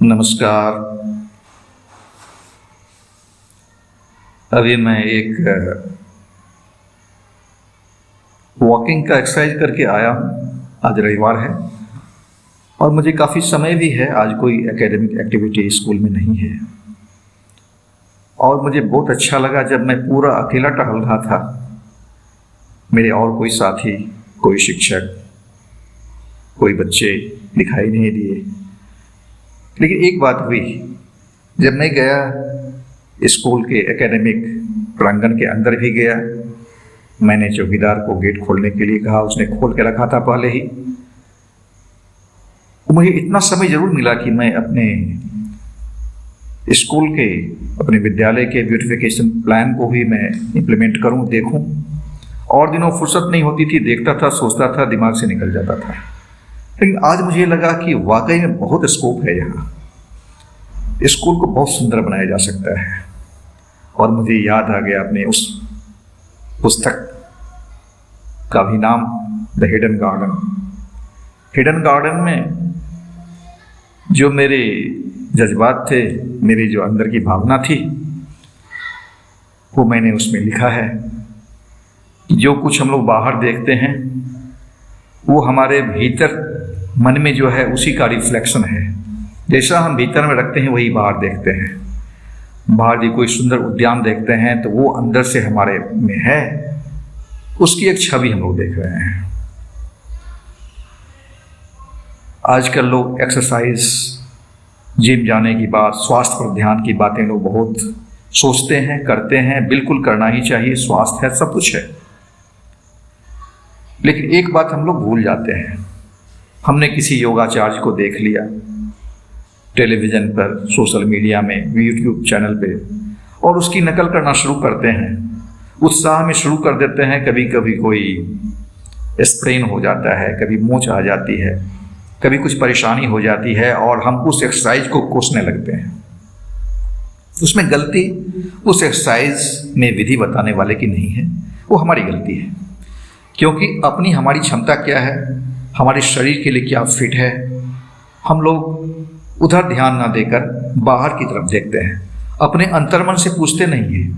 नमस्कार। अभी मैं एक वॉकिंग का एक्सरसाइज करके आया हूँ। आज रविवार है और मुझे काफ़ी समय भी है। आज कोई एकेडमिक एक्टिविटी स्कूल में नहीं है और मुझे बहुत अच्छा लगा जब मैं पूरा अकेला टहल रहा था। मेरे और कोई साथी, कोई शिक्षक, कोई बच्चे दिखाई नहीं दिए। लेकिन एक बात हुई, जब मैं गया स्कूल के एकेडमिक प्रांगण के अंदर भी गया, मैंने चौकीदार को गेट खोलने के लिए कहा। उसने खोल के रखा था पहले ही। मुझे इतना समय जरूर मिला कि मैं अपने स्कूल के, अपने विद्यालय के ब्यूटिफिकेशन प्लान को भी मैं इम्प्लीमेंट करूं, देखूं। और दिनों फुर्सत नहीं होती थी, देखता था, सोचता था, दिमाग से निकल जाता था। लेकिन आज मुझे लगा कि वाकई में बहुत स्कोप है यहाँ। स्कूल को बहुत सुंदर बनाया जा सकता है। और मुझे याद आ गया अपने उस पुस्तक का भी नाम, the hidden garden. Hidden garden में जो मेरे जज्बात थे, मेरी जो अंदर की भावना थी, वो मैंने उसमें लिखा है। जो कुछ हम लोग बाहर देखते हैं वो हमारे भीतर मन में जो है उसी का रिफ्लेक्शन है। जैसा हम भीतर में रखते हैं वही बाहर देखते हैं। बाहर भी कोई सुंदर उद्यान देखते हैं तो वो अंदर से हमारे में है, उसकी एक छवि हम लोग देख रहे हैं। आजकल लोग एक्सरसाइज, जिम जाने की बात, स्वास्थ्य पर ध्यान की बातें लोग बहुत सोचते हैं, करते हैं। बिल्कुल करना ही चाहिए, स्वास्थ्य है, सब कुछ है। लेकिन एक बात हम लोग भूल जाते हैं। हमने किसी योगाचार्य को देख लिया टेलीविज़न पर, सोशल मीडिया में, यूट्यूब चैनल पे, और उसकी नकल करना शुरू करते हैं। उत्साह में शुरू कर देते हैं। कभी कभी कोई स्प्रेन हो जाता है, कभी मोच आ जाती है, कभी कुछ परेशानी हो जाती है और हम उस एक्सरसाइज को कोसने लगते हैं। उसमें गलती उस एक्सरसाइज में विधि बताने वाले की नहीं है, वो हमारी गलती है। क्योंकि अपनी हमारी क्षमता क्या है, हमारे शरीर के लिए क्या फिट है, हम लोग उधर ध्यान ना देकर बाहर की तरफ देखते हैं। अपने अंतर्मन से पूछते नहीं है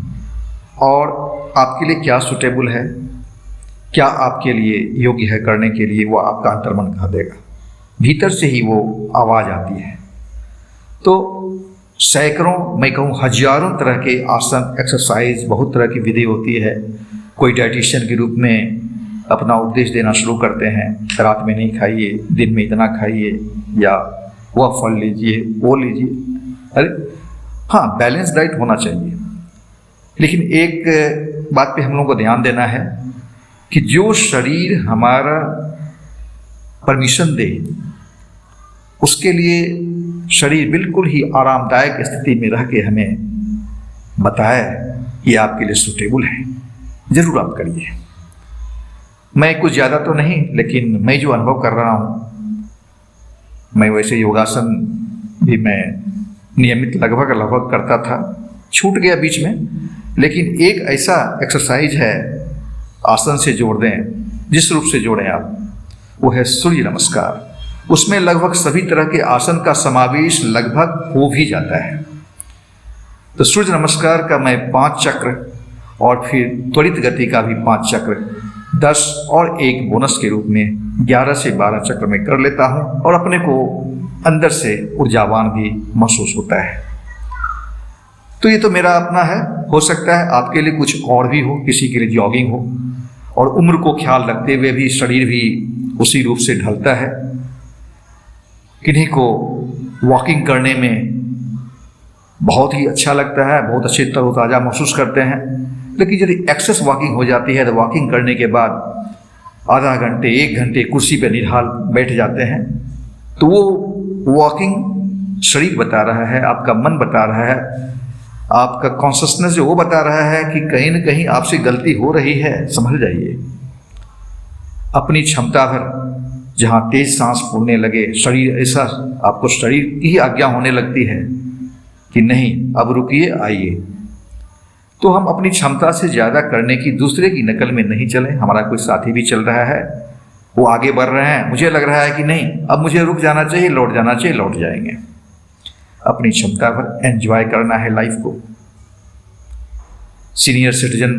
और आपके लिए क्या सूटेबल है, क्या आपके लिए योग्य है करने के लिए, वो आपका अंतर्मन कहा देगा। भीतर से ही वो आवाज़ आती है। तो सैकड़ों, मैं कहूँ हजारों तरह के आसन, एक्सरसाइज, बहुत तरह की विधि होती है। कोई डाइटिशियन के रूप में अपना उपदेश देना शुरू करते हैं, रात में नहीं खाइए, दिन में इतना खाइए, या वह फल लीजिए, वो लीजिए। अरे हाँ, बैलेंस डाइट होना चाहिए। लेकिन एक बात पे हम लोगों को ध्यान देना है कि जो शरीर हमारा परमिशन दे, उसके लिए शरीर बिल्कुल ही आरामदायक स्थिति में रह के हमें बताए ये आपके लिए सूटेबल है, जरूर आप करिए। मैं कुछ ज़्यादा तो नहीं, लेकिन मैं जो अनुभव कर रहा हूँ, मैं वैसे योगासन भी मैं नियमित लगभग करता था, छूट गया बीच में। लेकिन एक ऐसा एक्सरसाइज है, आसन से जोड़ दें, जिस रूप से जोड़ें आप, वो है सूर्य नमस्कार। उसमें लगभग सभी तरह के आसन का समावेश लगभग हो भी जाता है। तो सूर्य नमस्कार का मैं 5 चक्र और फिर त्वरित गति का भी 5 चक्र, 10 और 1 बोनस के रूप में 11 से 12 चक्र में कर लेता हूँ और अपने को अंदर से ऊर्जावान भी महसूस होता है। तो ये तो मेरा अपना है। हो सकता है आपके लिए कुछ और भी हो, किसी के लिए जॉगिंग हो, और उम्र को ख्याल रखते हुए भी शरीर भी उसी रूप से ढलता है। किन्हीं को वॉकिंग करने में बहुत ही अच्छा लगता है, बहुत अच्छे तरोताज़ा महसूस करते हैं। लेकिन यदि एक्सेस वॉकिंग हो जाती है तो वॉकिंग करने के बाद आधा घंटे, 1 घंटे कुर्सी पर निढाल बैठ जाते हैं। तो वो वॉकिंग शरीर बता रहा है, आपका मन बता रहा है, आपका कॉन्शसनेस जो वो बता रहा है कि कहीं ना कहीं आपसे गलती हो रही है, संभल जाइए। अपनी क्षमता भर जहाँ तेज सांस फूलने लगे, शरीर ऐसा, आपको शरीर की ही आज्ञा होने लगती है कि नहीं, अब रुकिए, आइए। तो हम अपनी क्षमता से ज़्यादा करने की, दूसरे की नकल में नहीं चलें। हमारा कोई साथी भी चल रहा है, वो आगे बढ़ रहे हैं, मुझे लग रहा है कि नहीं अब मुझे रुक जाना चाहिए, लौट जाना चाहिए, लौट जाएंगे। अपनी क्षमता पर एंजॉय करना है लाइफ को। सीनियर सिटीजन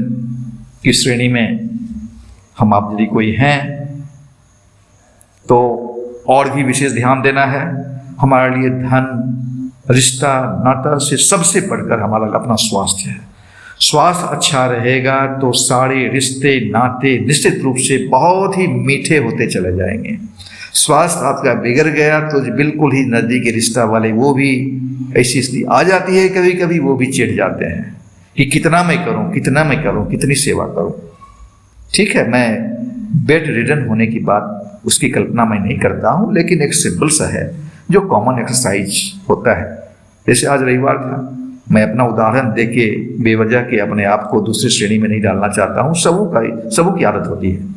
की श्रेणी में हम आप यदि कोई हैं तो और भी विशेष ध्यान देना है। हमारे लिए धन, रिश्ता, नाता से सबसे बढ़कर हमारा अपना स्वास्थ्य है। स्वास्थ्य अच्छा रहेगा तो सारे रिश्ते, नाते निश्चित रूप से बहुत ही मीठे होते चले जाएंगे। स्वास्थ्य आपका बिगड़ गया तो बिल्कुल ही नज़दीकी रिश्ता वाले वो भी ऐसी स्थिति आ जाती है, कभी कभी वो भी चिढ़ जाते हैं कि कितना मैं करूं, कितना मैं करूं, कितनी सेवा करूं। ठीक है, मैं बेड रिडन होने की बात उसकी कल्पना मैं नहीं करता हूं, लेकिन एक सिंपल सा है जो कॉमन एक्सरसाइज होता है। जैसे आज रविवार था, मैं अपना उदाहरण देके बेवजह के अपने आप को दूसरी श्रेणी में नहीं डालना चाहता हूं। सबों की आदत होती है।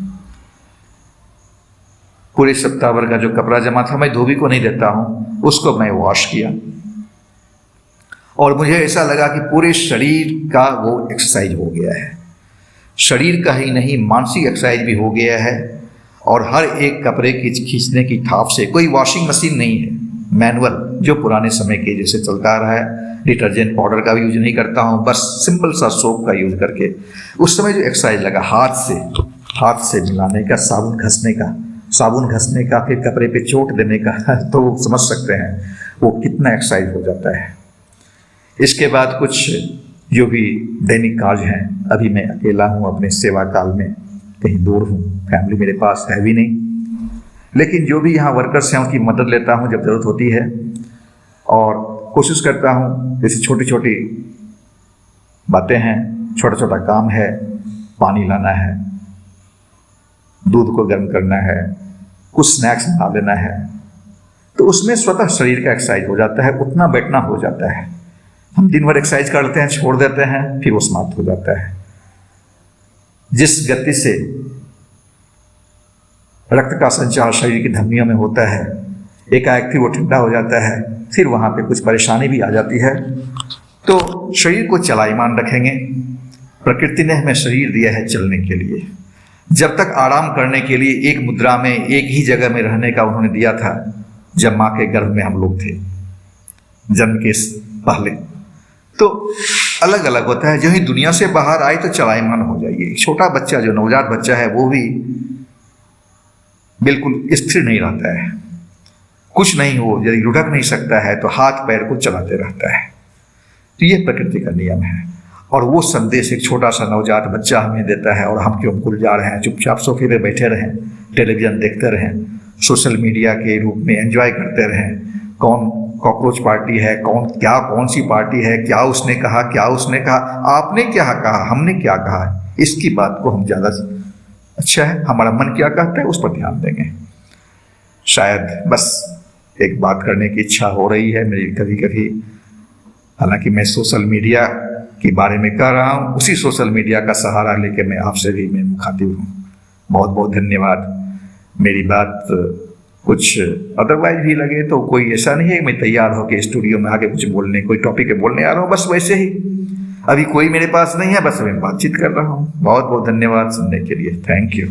पूरे सप्ताह भर का जो कपड़ा जमा था मैं धोबी को नहीं देता हूं, उसको मैं वॉश किया और मुझे ऐसा लगा कि पूरे शरीर का वो एक्सरसाइज हो गया है। शरीर का ही नहीं, मानसिक एक्सरसाइज भी हो गया है। और हर एक कपड़े की खींचने की थाप से, कोई वॉशिंग मशीन नहीं है, मैनुअल जो पुराने समय के जैसे चलता रहा है। डिटर्जेंट पाउडर का भी यूज नहीं करता हूँ, बस सिंपल सा सोप का यूज करके। उस समय जो एक्सरसाइज लगा हाथ से मिलाने का, साबुन घसने का, फिर कपड़े पे चोट देने का, तो समझ सकते हैं वो कितना एक्सरसाइज हो जाता है। इसके बाद कुछ जो भी दैनिक कार्य हैं, अभी मैं अकेला हूँ अपने सेवा काल में, कहीं दूर हूँ, फैमिली मेरे पास है भी नहीं, लेकिन जो भी यहाँ वर्कर्स हैं उनकी मदद लेता हूँ जब जरूरत होती है। और कोशिश करता हूँ, जैसे छोटी छोटी बातें हैं, छोटा छोटा काम है, पानी लाना है, दूध को गर्म करना है, कुछ स्नैक्स बना लेना है, तो उसमें स्वतः शरीर का एक्सरसाइज हो जाता है, उठना बैठना हो जाता है। हम दिन भर एक्सरसाइज करते हैं, छोड़ देते हैं, फिर वो समाप्त हो जाता है। जिस गति से रक्त का संचार शरीर की धमनियों में होता है, एकाएक फिर वो ठंडा हो जाता है, फिर वहाँ पे कुछ परेशानी भी आ जाती है। तो शरीर को चलायमान रखेंगे। प्रकृति ने हमें शरीर दिया है चलने के लिए। जब तक आराम करने के लिए एक मुद्रा में, एक ही जगह में रहने का उन्होंने दिया था, जब माँ के गर्भ में हम लोग थे, जन्म के पहले, तो अलग अलग होता है। जो ही दुनिया से बाहर आए तो चलायमान हो जाइए। छोटा बच्चा, जो नवजात बच्चा है, वो भी बिल्कुल स्थिर नहीं रहता है, कुछ नहीं हो, यदि लुढ़क नहीं सकता है तो हाथ पैर को चलाते रहता है। तो ये प्रकृति का नियम है। और वो संदेश एक छोटा सा नवजात बच्चा हमें देता है, और हम क्यों भूल जा रहे हैं, चुपचाप सोफे पे बैठे रहें, टेलीविजन देखते रहें, सोशल मीडिया के रूप में एंजॉय करते रहें। कौन कॉकरोच पार्टी है, कौन सी पार्टी है, क्या उसने कहा, आपने क्या कहा, हमने क्या कहा, इसकी बात को हम ज़्यादा अच्छा है हमारा मन क्या कहता है उस पर ध्यान देंगे। शायद बस एक बात करने की इच्छा हो रही है मेरी कभी कभी। हालांकि मैं सोशल मीडिया के बारे में कह रहा हूँ, उसी सोशल मीडिया का सहारा लेके मैं आपसे भी मैं मुखातिब हूँ। बहुत बहुत धन्यवाद। मेरी बात कुछ अदरवाइज भी लगे तो कोई ऐसा नहीं है मैं तैयार होकर स्टूडियो में आके कुछ बोलने, कोई टॉपिक पे बोलने आ रहा हूँ, बस वैसे ही अभी कोई मेरे पास नहीं है, बस मैं बातचीत कर रहा हूँ। बहुत बहुत धन्यवाद सुनने के लिए। Thank you.